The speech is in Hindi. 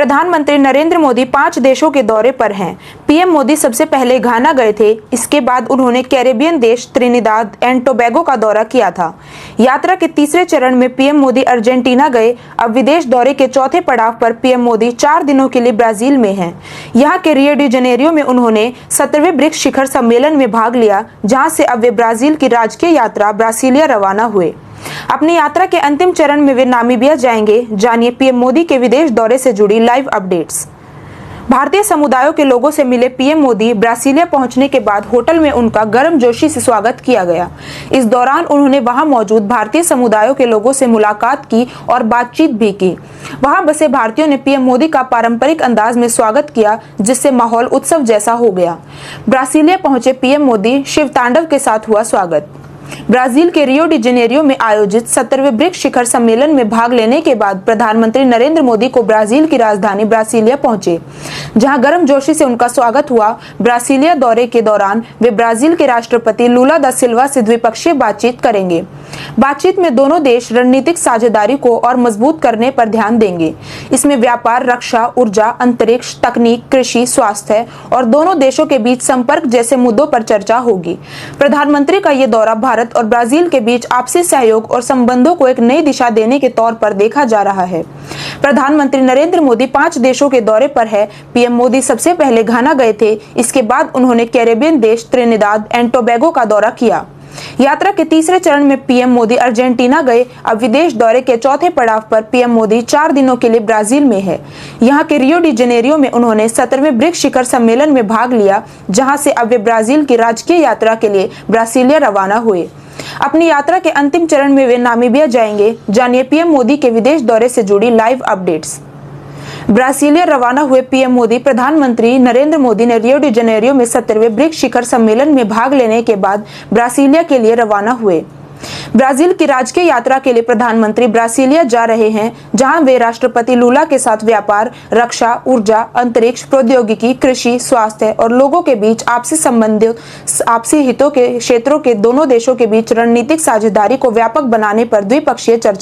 प्रधानमंत्री नरेंद्र मोदी 5 देशों के दौरे पर हैं। पीएम मोदी सबसे पहले घाना गए थे। इसके बाद उन्होंने कैरेबियन देश त्रिनिदाद एंड टोबैगो का दौरा किया था। यात्रा के तीसरे चरण में पीएम मोदी अर्जेंटीना गए। अब विदेश दौरे के चौथे पड़ाव पर पीएम मोदी 4 दिनों के लिए ब्राजील में हैं। यहाँ के रियो डी जेनेरियो में उन्होंने 17वें ब्रिक्स शिखर सम्मेलन में भाग लिया, जहाँ से अब वे ब्राजील की राजकीय यात्रा ब्रासिलिया रवाना हुए। अपनी यात्रा के अंतिम चरण में वे नामीबिया जाएंगे। जानिए पीएम मोदी के विदेश दौरे से जुड़ी लाइव अपडेट्स। भारतीय समुदायों के लोगों से मिले पीएम मोदी ब्रासिलिया पहुंचने के बाद होटल में उनका गर्मजोशी से स्वागत किया गया। इस दौरान उन्होंने वहां मौजूद भारतीय समुदायों के लोगों से मुलाकात की और बातचीत भी की। वहां बसे भारतीयों ने पीएम मोदी का पारंपरिक अंदाज में स्वागत किया, जिससे माहौल उत्सव जैसा हो गया। ब्रासिलिया पहुंचे पीएम मोदी शिव तांडव के साथ हुआ स्वागत। ब्राजील के रियो डी जेनेरियो में आयोजित 17वें ब्रिक्स शिखर सम्मेलन में भाग लेने के बाद प्रधानमंत्री नरेंद्र मोदी को ब्राजील की राजधानी ब्रासिलिया पहुंचे, जहां गर्मजोशी से उनका स्वागत हुआ। ब्रासिलिया दौरे के दौरान वे ब्राजील के राष्ट्रपति लूला दा सिल्वा से द्विपक्षीय बातचीत करेंगे। बातचीत में दोनों देश रणनीतिक साझेदारी को और मजबूत करने पर ध्यान देंगे। इसमें व्यापार, रक्षा, ऊर्जा, अंतरिक्ष, तकनीक, कृषि, स्वास्थ्य और दोनों देशों के बीच संपर्क जैसे मुद्दों पर चर्चा होगी। प्रधानमंत्री का ये दौरा भारत और ब्राजील के बीच आपसी सहयोग और संबंधों को एक नई दिशा देने के तौर पर देखा जा रहा है। प्रधानमंत्री नरेंद्र मोदी 5 देशों के दौरे पर है। पीएम मोदी सबसे पहले घाना गए थे। इसके बाद उन्होंने कैरेबियन देश त्रिनिदाद एंड टोबैगो का दौरा किया। यात्रा के तीसरे चरण में पीएम मोदी अर्जेंटीना गए। अब विदेश दौरे के चौथे पड़ाव पर पीएम मोदी 4 दिनों के लिए ब्राजील में है। यहाँ के रियो डी जेनेरियो में उन्होंने 17वें ब्रिक्स शिखर सम्मेलन में भाग लिया, जहाँ से अब वे ब्राजील की राजकीय यात्रा के लिए ब्रासिलिया रवाना हुए। अपनी यात्रा के अंतिम चरण में वे नामीबिया जाएंगे। जानिए पीएम मोदी के विदेश दौरे से जुड़ी लाइव अपडेट्स। ब्रासिलिया रवाना हुए पीएम मोदी प्रधानमंत्री नरेंद्र मोदी ने रियो डी जेनेरियो में 17वें ब्रिक्स शिखर सम्मेलन में भाग लेने के बाद ब्रासिलिया के लिए रवाना हुए। ब्राजील की राजकीय यात्रा के लिए प्रधानमंत्री ब्रासिलिया जा रहे हैं, जहां वे राष्ट्रपति लूला के साथ व्यापार, रक्षा, ऊर्जा, अंतरिक्ष, प्रौद्योगिकी, कृषि, स्वास्थ्य और लोगों के बीच आपसी हितों के क्षेत्रों के दोनों देशों के बीच रणनीतिक साझेदारी को व्यापक बनाने पर द्विपक्षीय चर्चा